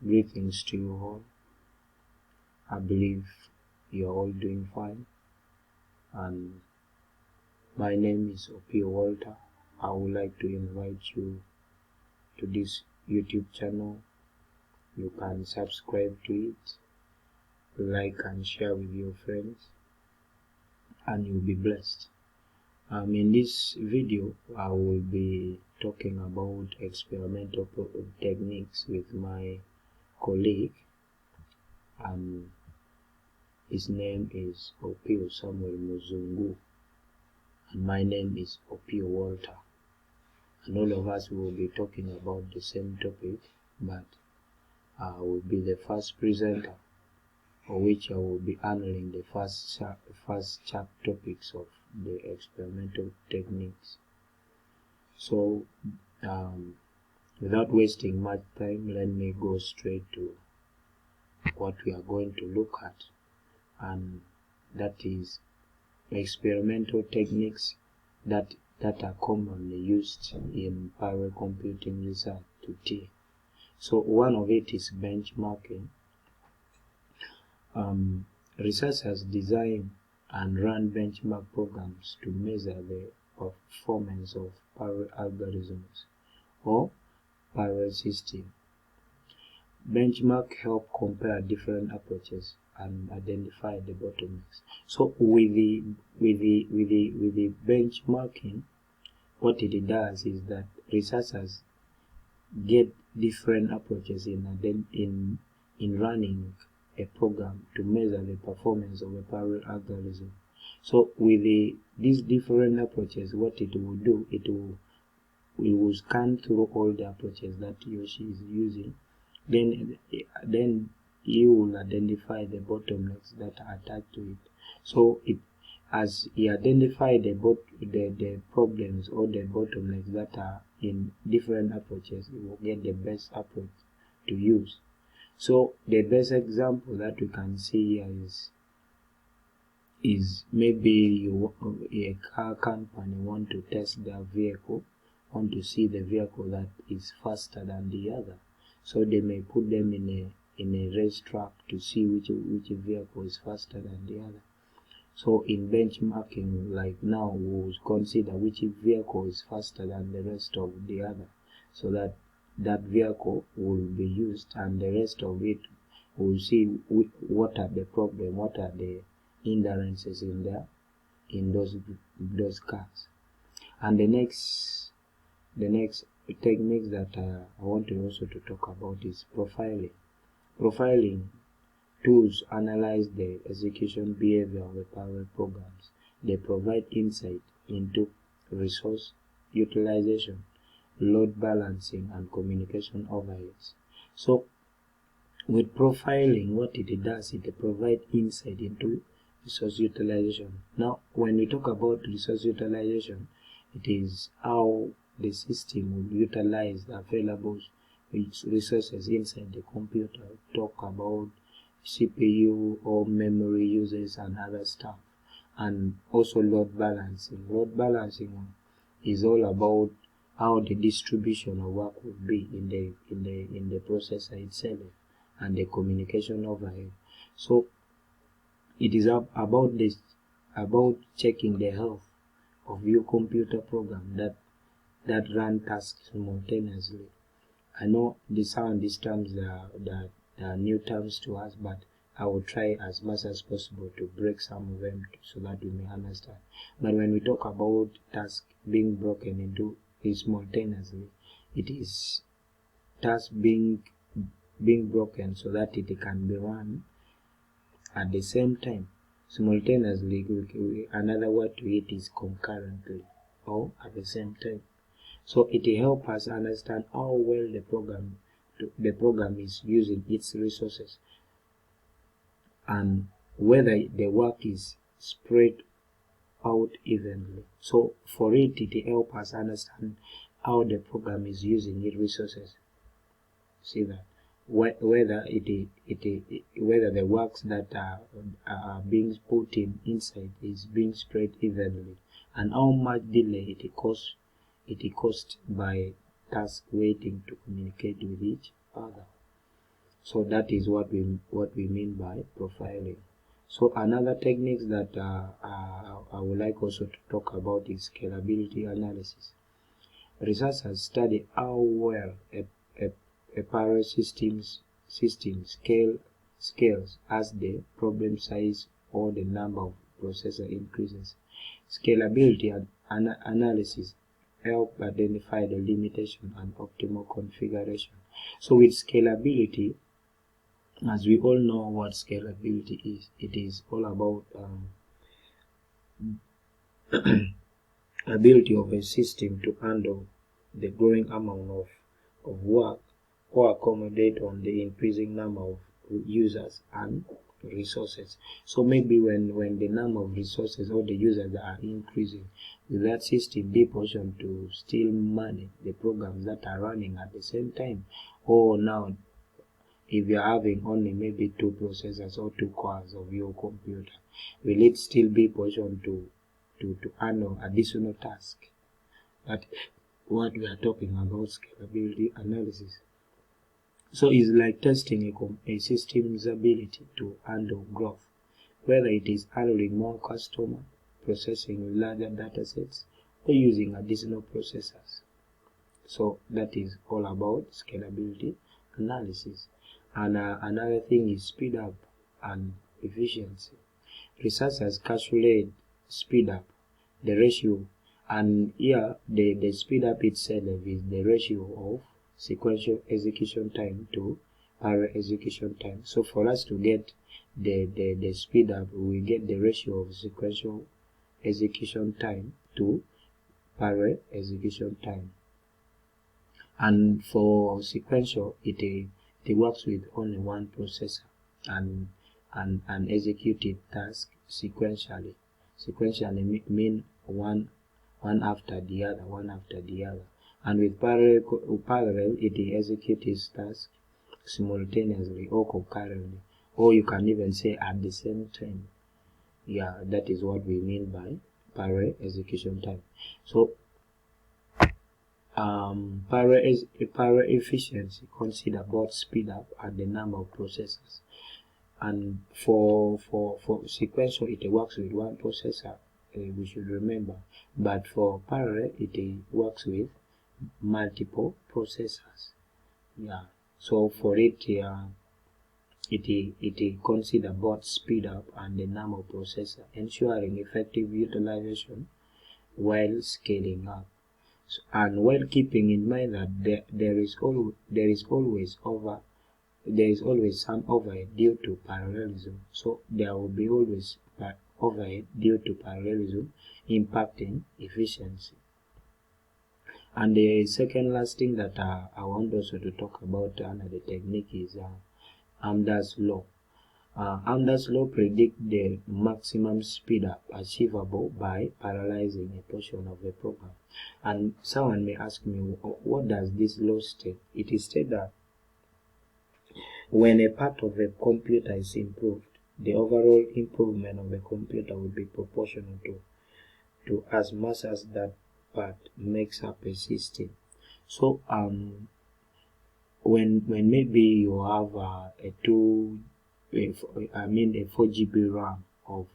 Greetings to you all. I believe you're all doing fine. And my name is Opiyo Walter. I would like to invite you to this YouTube channel. You can subscribe to it, like and share with your friends, and you'll be blessed. In this video, I will be talking about experimental techniques with my colleague, and his name is Opiyo Samuel Muzungu, and my name is Opiyo Walter. And all of us will be talking about the same topic, but I will be the first presenter, for which I will be handling the first topics of the experimental techniques. So, without wasting much time, let me go straight to what we are going to look at, and that is experimental techniques that are commonly used in parallel computing research today. So one of it is benchmarking. Researchers design and run benchmark programs to measure the performance of parallel algorithms or parallel systems. Benchmark help compare different approaches and identify the bottlenecks. So with the benchmarking, what it does is that researchers get different approaches in running a program to measure the performance of a parallel algorithm. So with these different approaches, what it will do, it will scan through all the approaches that he or she is using. Then you will identify the bottlenecks that are attached to it. So as he identify the problems or the bottlenecks that are in different approaches, you will get the best approach to use. So the best example that we can see here is maybe a car company want to test their vehicle, want to see the vehicle that is faster than the other. So they may put them in a racetrack to see which vehicle is faster than the other. So in benchmarking, like now, we will consider which vehicle is faster than the rest of the other, so that vehicle will be used, and the rest of it will see what are the problems, what are the hindrances in those cars. And the next technique that I want to also to talk about is profiling. Profiling tools analyze the execution behavior of the parallel programs. They provide insight into resource utilization, load balancing, and communication overheads. So with profiling, what it does, it provides insight into resource utilization. Now, when we talk about resource utilization, it is how the system will utilize the available resources inside the computer. Talk about CPU or memory uses and other stuff, and also load balancing. Load balancing is all about how the distribution of work will be in the processor itself, and the communication overhead. So it is about checking the health of your computer program that run tasks simultaneously. I know these terms are new terms to us, but I will try as much as possible to break some of them so that we may understand. But when we talk about tasks being broken into simultaneously, it is tasks being broken so that it can be run at the same time. Simultaneously, another word to it is concurrently, or at the same time. So it helps us understand how well the program is using its resources, and whether the work is spread out evenly. So for it helps us understand how the program is using its resources. See that whether the works that are being put inside is being spread evenly, and how much delay it costs by task waiting to communicate with each other. So that is what we mean by profiling. So another techniques that I would like also to talk about is scalability analysis. Researchers study how well a parallel system scales as the problem size or the number of processor increases. Scalability analysis help identify the limitation and optimal configuration. So with scalability, as we all know what scalability is, it is all about ability of a system to handle the growing amount of work or accommodate on the increasing number of users and resources. So maybe when the number of resources or the users are increasing, will that system be positioned to still manage the programs that are running at the same time? Or now, if you're having only maybe 2 processors or 2 cores of your computer, will it still be positioned to handle additional tasks? That what we are talking about scalability analysis. So it's like testing a system's ability to handle growth, whether it is handling more customers, processing larger data sets, or using additional processors. So that is all about scalability analysis. And another thing is speed up and efficiency. Researchers calculate speed up, the ratio, and here the speed up itself is the ratio of sequential execution time to parallel execution time. So for us to get the speed up, we get the ratio of sequential execution time to parallel execution time. And for sequential, it works with only one processor and executed task sequentially. Sequentially mean one after the other. And with parallel, it executes task simultaneously or concurrently, or you can even say at the same time. Yeah, that is what we mean by parallel execution time. So parallel efficiency consider both speed up and the number of processors. And for sequential, it works with one processor, we should remember. But for parallel, it works with multiple processors. Yeah. So for it, it consider both speed up and the number of processors, ensuring effective utilization while scaling up. And while keeping in mind that there is always some overhead due to parallelism. So there will be always overhead due to parallelism impacting efficiency. And the second last thing that I want also to talk about another technique is Amdahl's law. Amdahl's law predicts the maximum speed up achievable by parallelizing a portion of the program. And someone may ask me, what does this law state? It is stated that when a part of a computer is improved, the overall improvement of the computer will be proportional to as much as that part makes up a system. So when maybe you have a 4 GB RAM of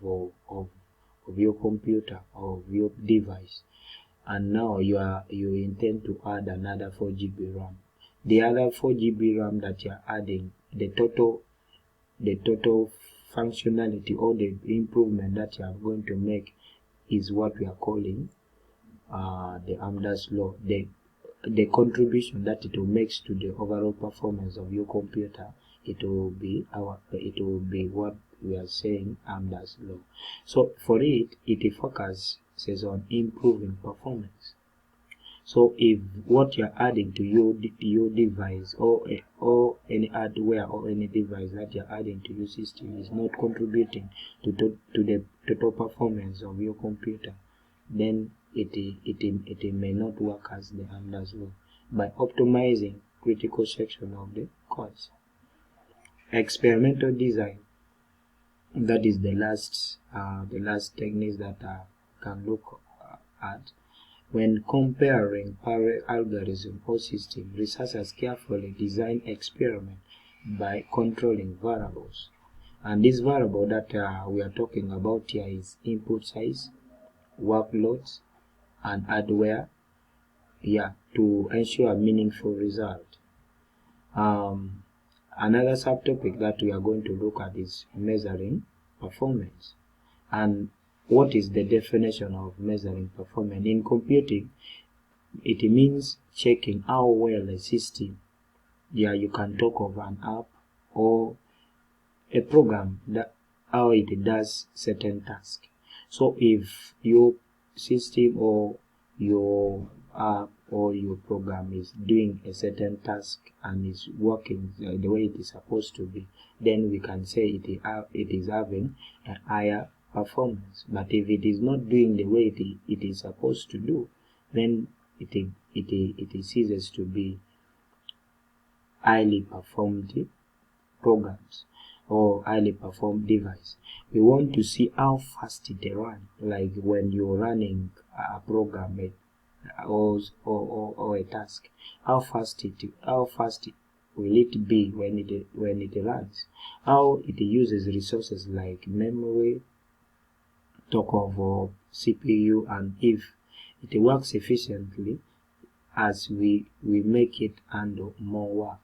your computer or your device, and now you intend to add another 4 GB RAM. The other 4 GB RAM that you are adding, the total functionality or the improvement that you are going to make is what we are calling the Amdahl's law. The contribution that it will make to the overall performance of your computer, it will be what we are saying Amdahl's law. So for it focuses on improving performance. So if what you're adding to your device or any hardware or any device that you're adding to your system is not contributing to the total performance of your computer, then it may not work as the Amdahl's law. By optimizing critical section of the codes. Experimental design, that is the last techniques that I can look at. When comparing parallel algorithm or system, researchers carefully design experiment by controlling variables. And this variable that we are talking about here is input size, workloads, and hardware, to ensure a meaningful result. Another subtopic that we are going to look at is measuring performance. And what is the definition of measuring performance? In computing, it means checking how well a system, you can talk of an app or a program, that how it does certain tasks. So if your system or your app or your program is doing a certain task and is working the way it is supposed to be, then we can say it is having a higher performance. But if it is not doing the way it is supposed to do, then it ceases to be highly performed programs or highly performed device. We want to see how fast it runs, like when you're running a program or a task, how fast will it be when it runs, how it uses resources like memory, talk of CPU, and if it works efficiently as we make it handle more work.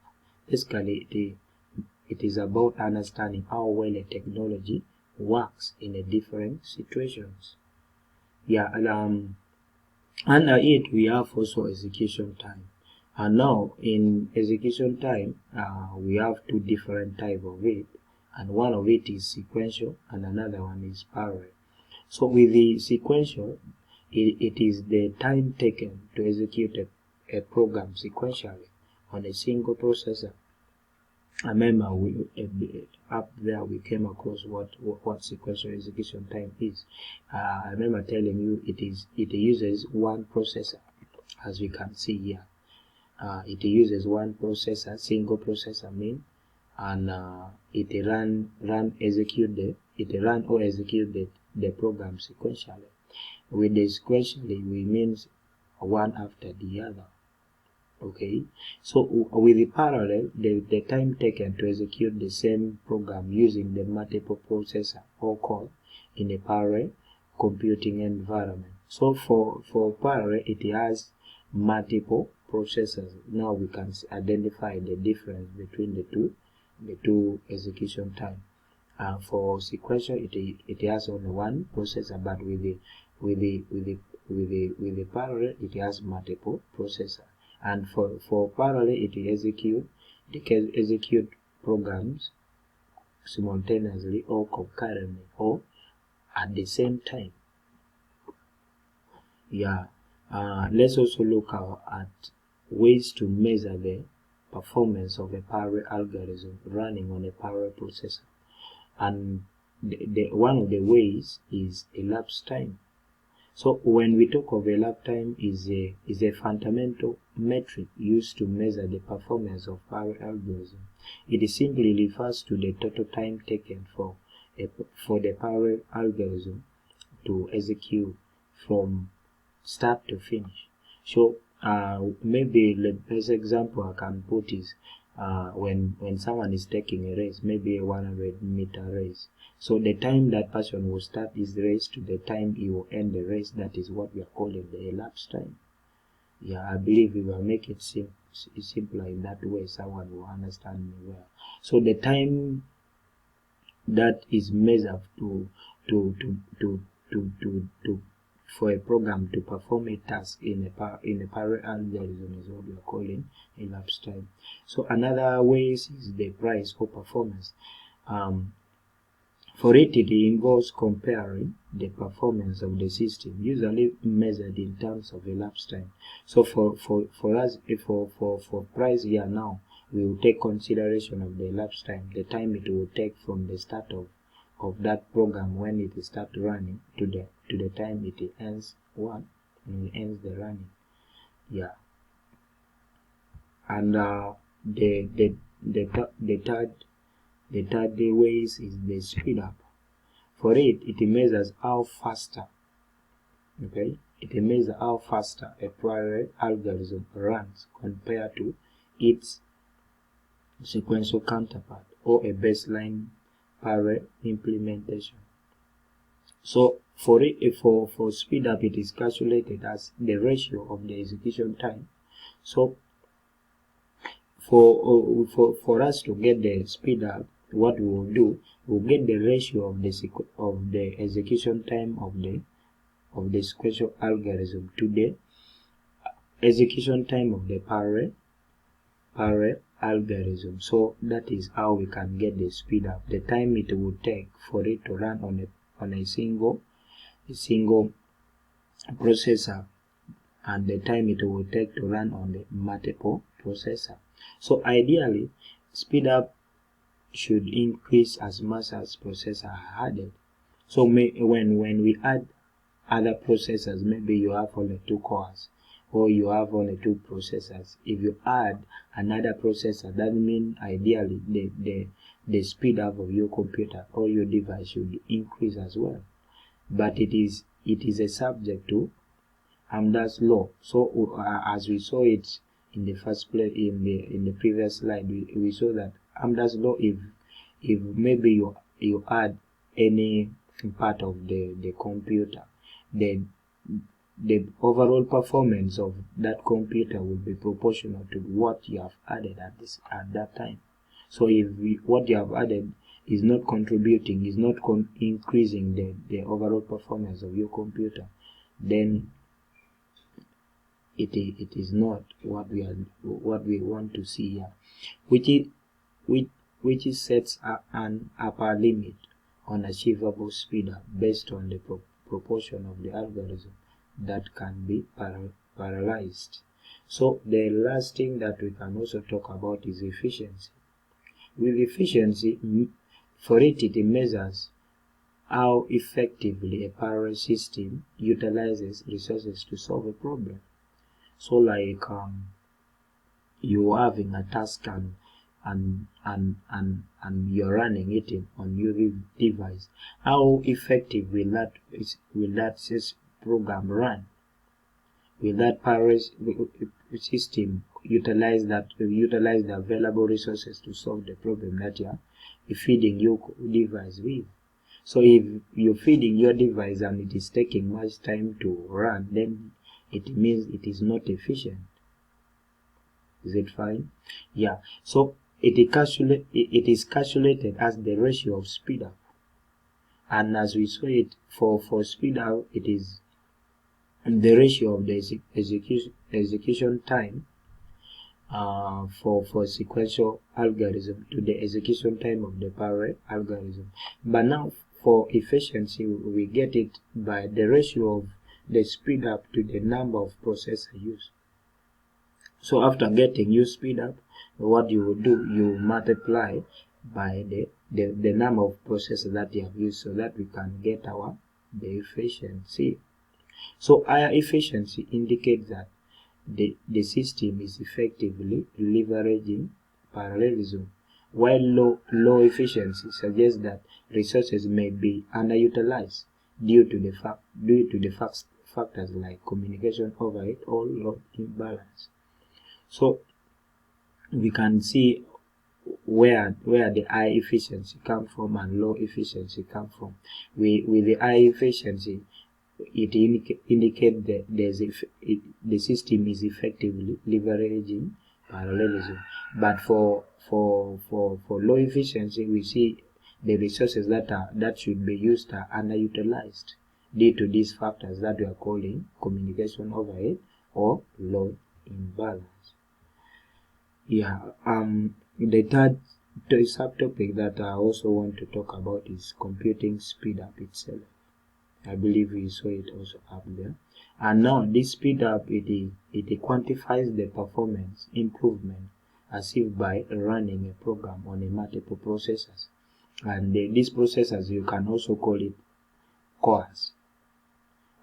Basically, it is about understanding how well a technology works in a different situations. Under it we have also execution time. And now in execution time, we have two different types of it, and one of it is sequential and another one is parallel. So with the sequential, it is the time taken to execute a program sequentially on a single processor. I remember up there we came across what sequential execution time is. I remember telling you it uses one processor, as we can see here. It uses one processor, single processor and it run or execute the program sequentially. With the sequentially, we means one after the other. Okay, so with the parallel, the time taken to execute the same program using the multiple processor or core in a parallel computing environment. So for parallel, it has multiple processors. Now we can identify the difference between the two execution time. For sequential, it has only one processor, but with the parallel, it has multiple processors. And for parallel, it can execute programs simultaneously or concurrently or at the same time. Let's also look at ways to measure the performance of a parallel algorithm running on a parallel processor. And one of the ways is elapsed time. So when we talk of elapsed time, is a fundamental metric used to measure the performance of parallel algorithm. It simply refers to the total time taken for the parallel algorithm to execute from start to finish. So maybe the best example I can put is when someone is taking a race, maybe a 100-meter race. So the time that person will start this race to the time he will end the race, that is what we are calling the elapsed time. I believe we will make it simpler in that way, someone will understand me well. So the time that is measured for a program to perform a task in a parallel algorithm is what we are calling elapsed time. So another way is the price or performance. For it involves comparing the performance of the system, usually measured in terms of elapsed time. So for us, for price here now, we will take consideration of the elapsed time, the time it will take from the start of that program when it starts running to the time it ends ends the running. And the third ways is the speed up. For it measures how faster. Okay, it measures how faster a parallel algorithm runs compared to its sequential counterpart, or a baseline parallel implementation. So for speed up, it is calculated as the ratio of the execution time. So for us to get the speed up, what we will do, we'll get the ratio of the execution time of the sequential algorithm to the execution time of the parallel algorithm. So that is how we can get the speed up, the time it would take for it to run on a single processor, and the time it will take to run on the multiple processor. So ideally, speed up should increase as much as processors are added. So when we add other processors, maybe you have only 2 cores or you have only 2 processors. If you add another processor, that means ideally the speed up of your computer or your device should increase as well. But it is a subject to Amdahl's law. So as we saw it in the first place, in the previous slide, we saw that Amdahl's law, if maybe you add any part of the computer, then the overall performance of that computer will be proportional to what you have added at that time. So if what you have added is not contributing, is not increasing the overall performance of your computer, then it is not what we want to see here, which sets an upper limit on achievable speed up based on the proportion of the algorithm that can be parallelized. So the last thing that we can also talk about is efficiency. With efficiency, for it measures how effectively a parallel system utilizes resources to solve a problem. So like you're having a task and you're running it on your device. How effective will that program run? Will that parallel system utilize the available resources to solve the problem that you're feeding your device with? So if you're feeding your device and it is taking much time to run, then it means it is not efficient. Is it fine? Yeah. So it is calculated as the ratio of speed up, and as we saw it for speed up, it is the ratio of the execution time for sequential algorithm to the execution time of the parallel algorithm. But now for efficiency, we get it by the ratio of the speed up to the number of processors used. So after getting your speed up, what you will do, you multiply by the number of processors that you have used, so that we can get the efficiency. So higher efficiency indicates that the system is effectively leveraging parallelism, while low efficiency suggests that resources may be underutilized due to the factors like communication overhead or load imbalance. So we can see where the high efficiency come from and low efficiency come from. With the high efficiency, it indicates that the system is effectively leveraging parallelism. But for low efficiency, we see the resources that should be used are underutilized due to these factors that we are calling communication overhead or load imbalance. Yeah. The third subtopic that I also want to talk about is computing speed up itself. I believe we saw it also up there. And now this speed up, it quantifies the performance improvement achieved by running a program on a multiple processors. And these processors, you can also call it cores.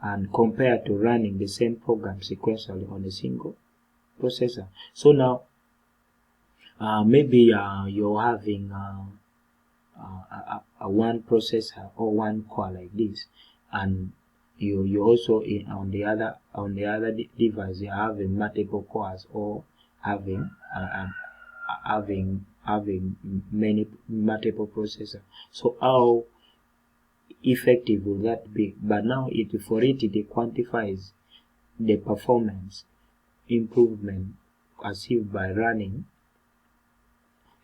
And compared to running the same program sequentially on a single processor. So now, maybe you're having a one processor or one core like this, and you also on the other device you are having multiple cores or having having multiple processors. So how effective will that be? But now for it quantifies the performance improvement achieved by running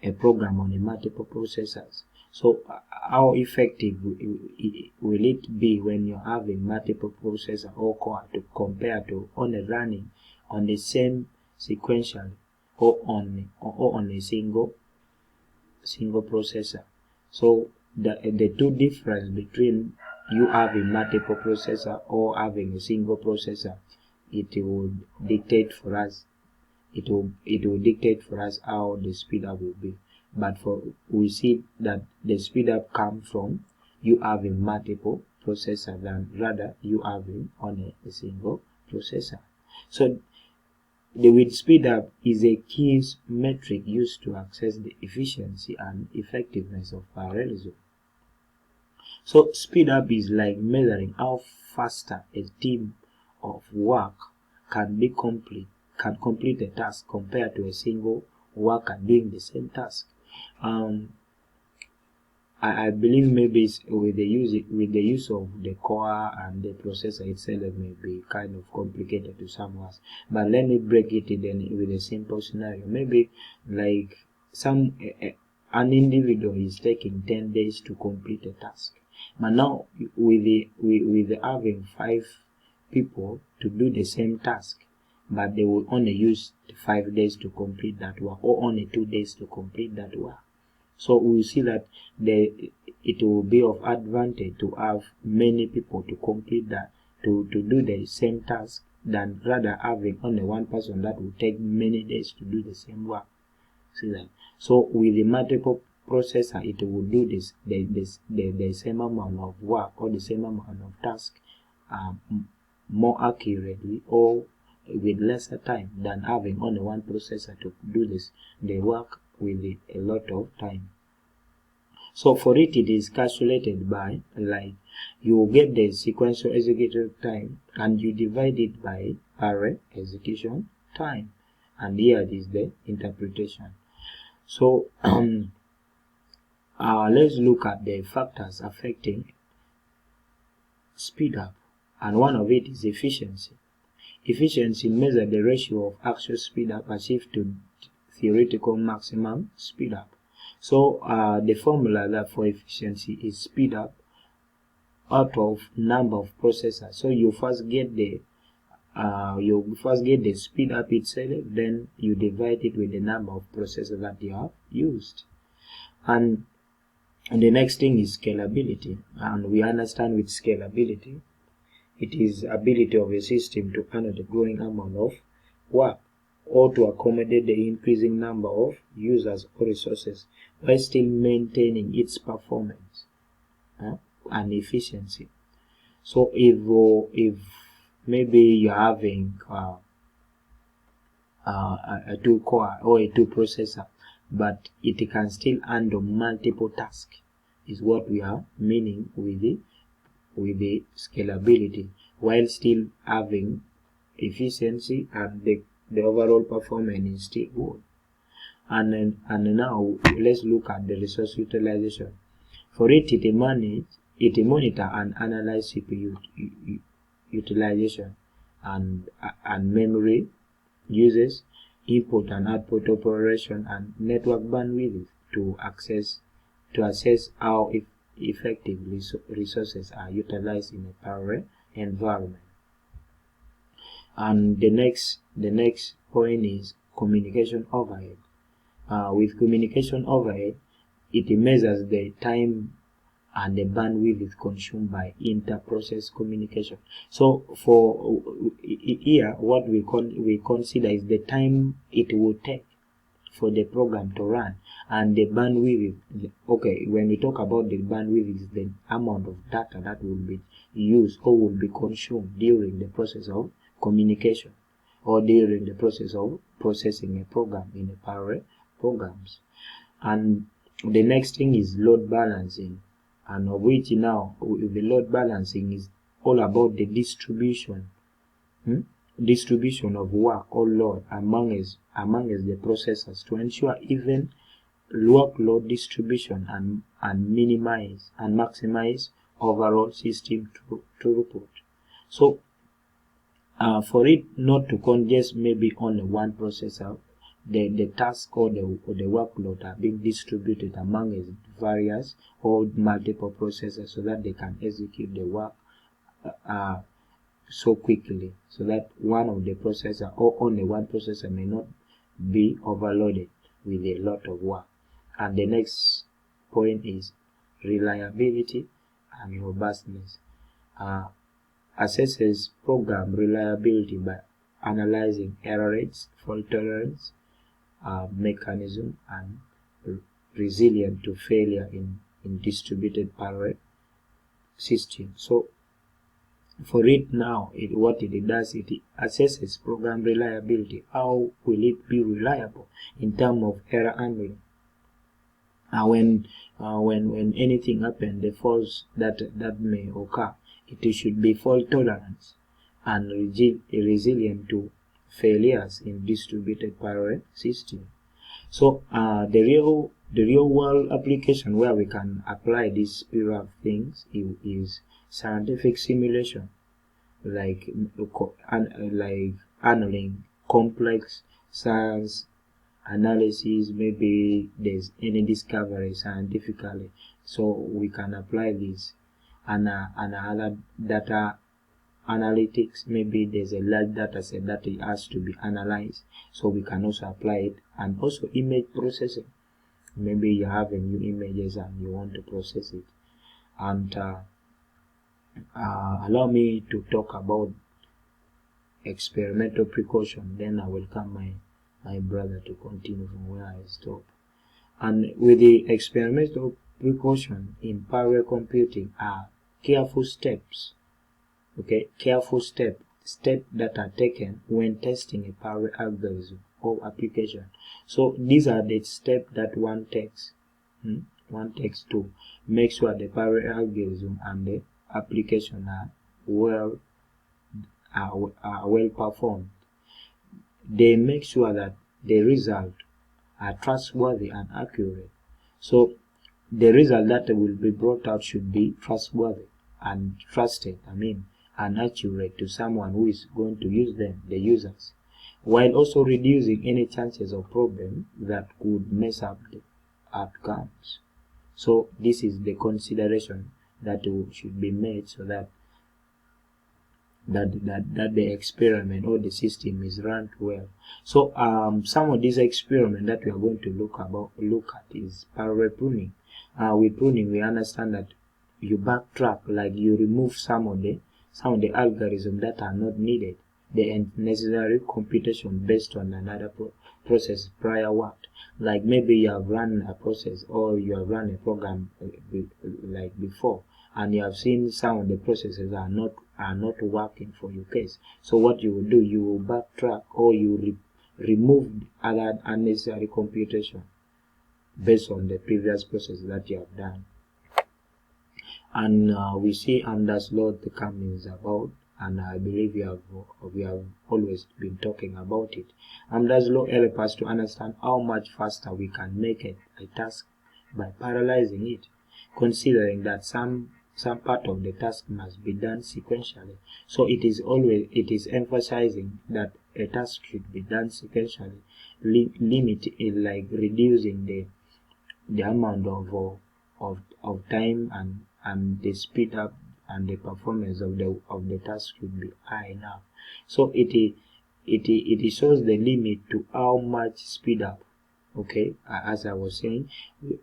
a program on a multiple processors. So how effective will it be when you're having multiple processor or core to compare to only running on the same sequential or on a single processor? So the two difference between you having multiple processor or having a single processor, it will dictate for us how the speed up will be. But we see that the speed up comes from you having multiple processor than rather you having on a single processor. So the with speed up is a key metric used to assess the efficiency and effectiveness of parallelism. So speed up is like measuring how faster a team of work can complete a task compared to a single worker doing the same task. I believe maybe it's with the use of the core and the processor itself may be kind of complicated to some of us. But let me break it then with a simple scenario. Maybe like an individual is taking 10 days to complete a task. But now with having 5 people to do the same task, but they will only use 5 days to complete that work, or only 2 days to complete that work. So we see that it will be of advantage to have many people to complete that, to do the same task, than rather having only one person that will take many days to do the same work. See that? So with the multiple processor, it will do the same amount of work or the same amount of task more accurately or with lesser time than having only one processor to do the work with a lot of time. So for it is calculated by, like, you get the sequential execution time and you divide it by array execution time, and here it is the interpretation. So let's look at the factors affecting speed up, and one of it is efficiency. Efficiency measures the ratio of actual speed up achieved to theoretical maximum speed up. So the formula that for efficiency is speed up out of number of processors. So you first get the speed up itself, then you divide it with the number of processors that you have used. And the next thing is scalability, and we understand with scalability, it is ability of a system to handle the growing amount of work or to accommodate the increasing number of users or resources while still maintaining its performance and efficiency. So if maybe you're having a 2-core or a 2 processor, but it can still handle multiple tasks, is what we are meaning with the scalability, while still having efficiency and the overall performance is still good. And now let's look at the resource utilization. For it monitor and analyze CPU utilization and memory uses, input and output operation, and network bandwidth to assess how effectively resources are utilized in a parallel environment. And the next point is communication overhead. With communication overhead, it measures the time and the bandwidth consumed by inter-process communication. So for here, what we consider is the time it will take for the program to run, and the bandwidth. Okay, when we talk about the bandwidth, is the amount of data that will be used or will be consumed during the process of communication or during the process of processing a program in a parallel programs. And the next thing is load balancing, and of which now the load balancing is all about the distribution of work or load among the processors to ensure even workload distribution and minimize and maximize overall system throughput. So for it not to congest maybe only one processor, the task or the workload are being distributed among various or multiple processors so that they can execute the work so quickly, so that one of the processor or only one processor may not be overloaded with a lot of work. And the next point is reliability and robustness. Assesses program reliability by analyzing error rates, fault tolerance, mechanism, and resilient to failure in distributed parallel system. So for it now, what it does, it assesses program reliability. How will it be reliable in terms of error handling? When anything happens, the faults that may occur, it should be fault tolerance and resilient to failures in distributed parallel system. So the real world application where we can apply these period of things is scientific simulation, like handling complex science analysis. Maybe there's any discovery scientifically, so we can apply this. And other data analytics, maybe there's a large data set that it has to be analyzed, so we can also apply it. And also image processing, maybe you have a new images and you want to process it. And allow me to talk about experimental precaution, then I will come my brother to continue from where I stop. And with the experimental precaution in parallel computing are careful steps, careful steps that are taken when testing a parallel algorithm or application. So these are the steps that one takes to make sure the parallel algorithm and the application are well performed. They make sure that the result are trustworthy and accurate. So the result that will be brought out should be trustworthy and trusted, and accurate to someone who is going to use them, the users, while also reducing any chances of problem that could mess up the outcomes. So this is the consideration that should be made so that the experiment or the system is run well. So some of these experiments that we are going to look at is parallel pruning. With pruning, we understand that you backtrack, like you remove some of the algorithms that are not needed, the necessary computation based on another process prior work. Like maybe you have run a process or you have run a program like before, and you have seen some of the processes are not working for your case. So what you will do, you will backtrack or you remove other unnecessary computation based on the previous process that you have done. And we see Amdahl's law the coming is about, and I believe we have always been talking about it. Amdahl's law helps us to understand how much faster we can make a task by parallelizing it, considering that some part of the task must be done sequentially. So it is emphasizing that a task should be done sequentially, like reducing the amount of time and the speed up and the performance of the task should be high enough. So it shows the limit to how much speed up, as I was saying, you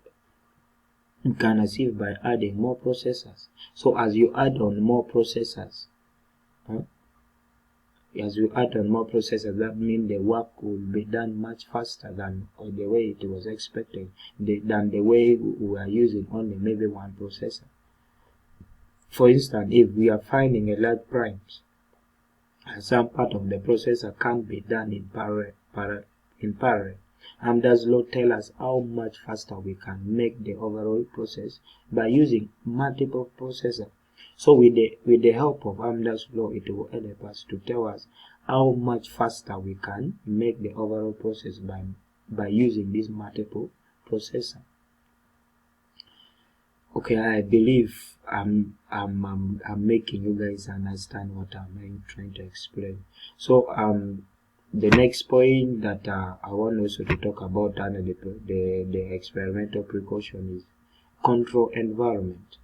can achieve by adding more processors. So as you add on more processors, that means the work will be done much faster than the way it was expected, than the way we are using only maybe one processor. For instance, if we are finding a large primes, and some part of the processor can't be done in parallel, Amdahl's law tells us how much faster we can make the overall process by using multiple processors. So with the help of Amdahl's law, it will help us to tell us how much faster we can make the overall process by using these multiple processor. Okay, I believe I'm making you guys understand what I'm trying to explain. So the next point that I want also to talk about under the experimental precaution is control environment.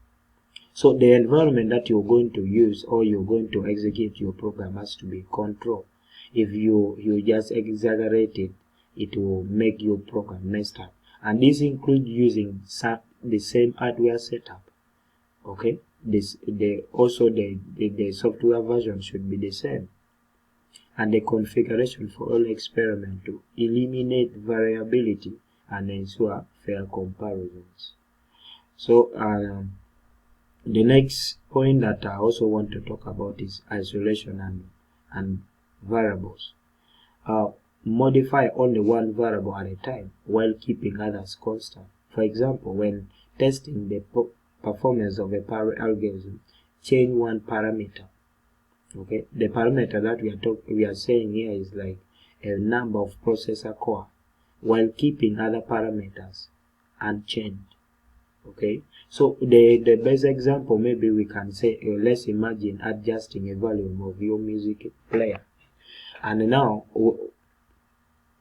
So the environment that you're going to use or you're going to execute your program has to be controlled. If you just exaggerate it, it will make your program messed up. And this includes using the same hardware setup. Okay, the software version should be the same, and the configuration for all experiments to eliminate variability and ensure fair comparisons. So the next point that I also want to talk about is isolation and variables. Modify only one variable at a time while keeping others constant. For example, when testing the performance of a algorithm, change one parameter. Okay, the parameter that we are saying here is like a number of processor core, while keeping other parameters unchanged. Okay, so the best example, maybe we can say, let's imagine adjusting a volume of your music player, and now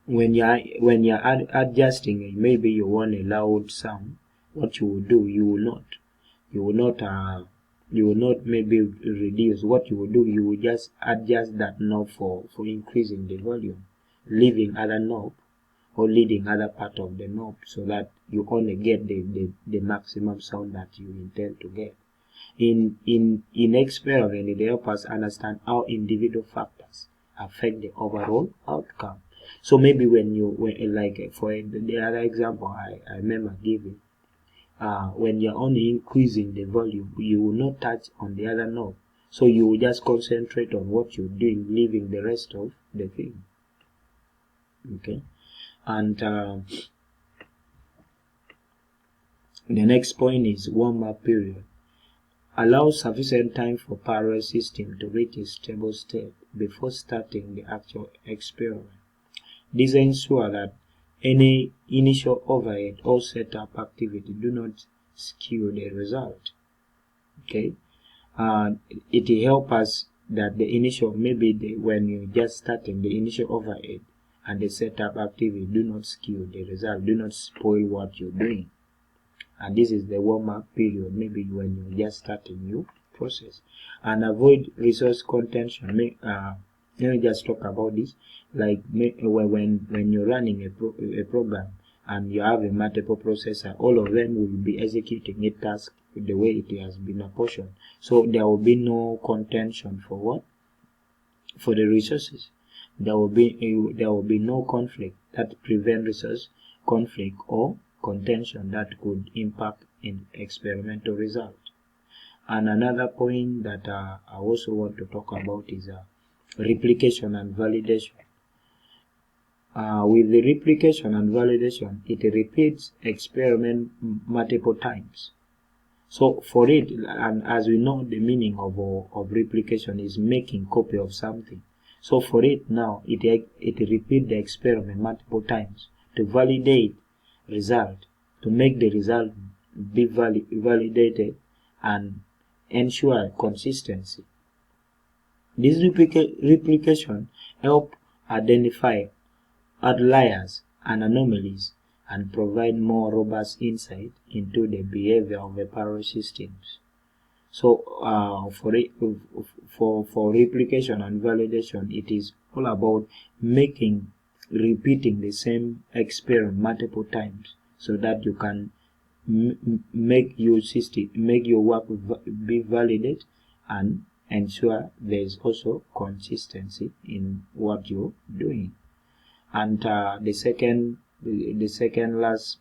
when you're adjusting it, maybe you want a loud sound. What you will do, you will not maybe reduce. What you will do, you will just adjust that knob for increasing the volume, leaving other knob or leading other part of the knob, so that you only get the maximum sound that you intend to get. In experiment, it helps us understand how individual factors affect the overall outcome. So maybe like for the other example I remember giving, when you're only increasing the volume, you will not touch on the other knob. So you will just concentrate on what you're doing, leaving the rest of the thing. Okay, and the next point is warm-up period. Allow sufficient time for parallel system to reach a stable state before starting the actual experiment. This ensures that any initial overhead or setup activity do not skew the result. Okay, it helps us that the initial, when you're just starting, the initial overhead and the setup activity do not skew the result, do not spoil what you're doing. And this is the warm-up period, maybe when you're just starting your process. And avoid resource contention. Let me just talk about this. Like when you're running a program and you have a multiple processor, all of them will be executing a task the way it has been apportioned. So there will be no contention for what? For the resources. There will be no conflict that prevent resource conflict or contention that could impact in experimental result. And another point that I also want to talk about is replication and validation. With the replication and validation, it repeats experiment multiple times. So for it, and as we know, the meaning of replication is making copy of something. So for it now, it repeats the experiment multiple times to validate result, to make the result be validated and ensure consistency. This replication help identify outliers and anomalies and provide more robust insight into the behavior of the parallel systems. So for replication and validation, it is all about repeating the same experiment multiple times, so that you can make your work be validated and ensure there is also consistency in what you're doing. And the second last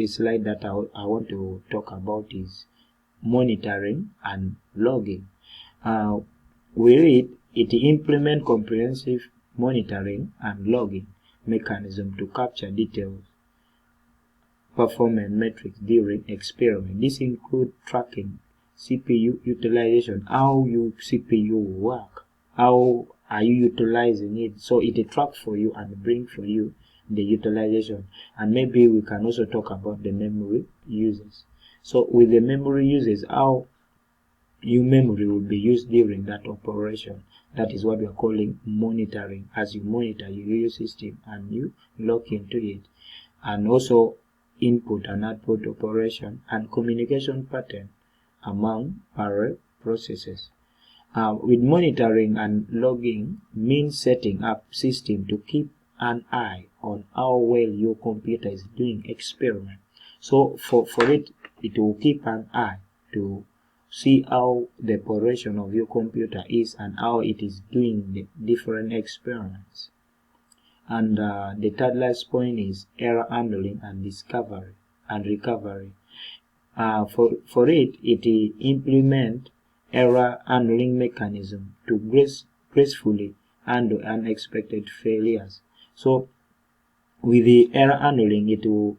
slide that I want to talk about is monitoring and logging. It implement comprehensive monitoring and logging mechanism to capture details performance metrics during experiment. This includes tracking CPU utilization, how your CPU work, how are you utilizing it. So it tracks for you and bring for you the utilization. And maybe we can also talk about the memory uses. So with the memory uses, how your memory will be used during that operation. That is what we are calling monitoring. As you monitor your system and you lock into it. And also input and output operation and communication pattern among parallel processes. With monitoring and logging means setting up system to keep an eye on how well your computer is doing experiment. So for it will keep an eye to see how the operation of your computer is and how it is doing the different experiments. And the third last point is error handling and discovery and recovery. For it implement error handling mechanism to gracefully handle unexpected failures. So with the error handling, it will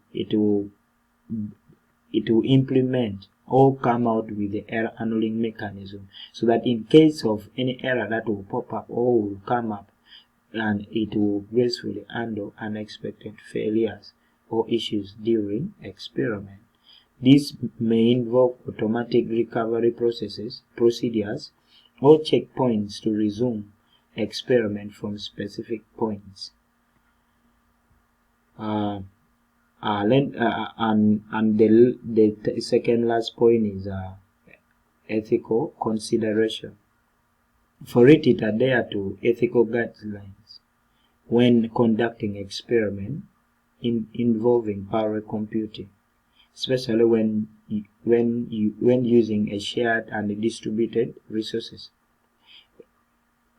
implement or come out with the error handling mechanism, so that in case of any error that will pop up or will come up, and it will gracefully handle unexpected failures or issues during experiment. This may involve automatic recovery procedures, or checkpoints to resume experiment from specific points. And the second last point is ethical consideration. For it adhere to ethical guidelines when conducting experiment involving power computing, especially when using a shared and distributed resources.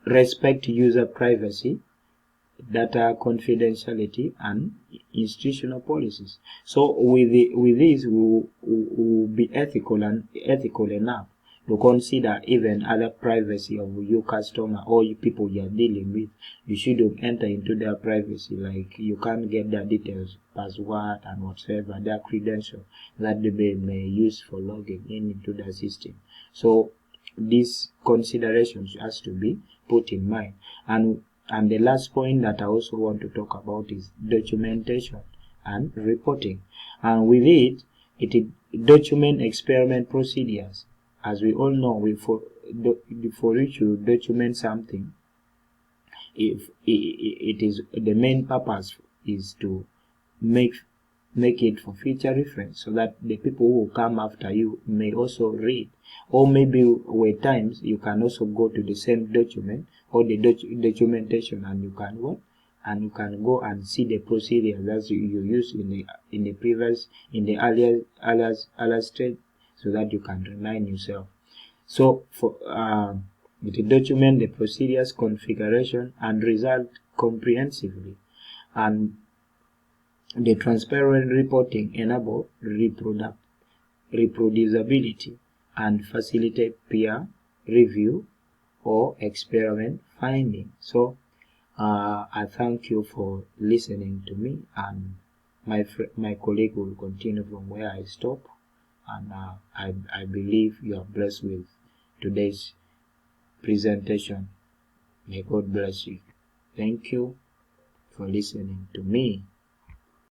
Respect user privacy, data confidentiality, and institutional policies. So with this, we will be ethical enough to consider even other privacy of your customer or you people you are dealing with. You shouldn't enter into their privacy, like you can't get their details, password and whatever, their credential that they may use for logging into their system. So these considerations has to be put in mind. And the last point that I also want to talk about is documentation and reporting. And with it document experiment procedures. As we all know, for you to document something, if it is the main purpose is to make it for future reference, so that the people who will come after you may also read. Or maybe with times you can also go to the same document or the documentation, and you can go and see the procedures that you used in the earlier stage, so that you can remind yourself. So for to document the procedures, configuration, and result comprehensively, and the transparent reporting enable reproducibility and facilitate peer review or experiment finding. So I thank you for listening to me, and my colleague will continue from where I stop. And I believe you are blessed with today's presentation. May God bless you. Thank you for listening to me.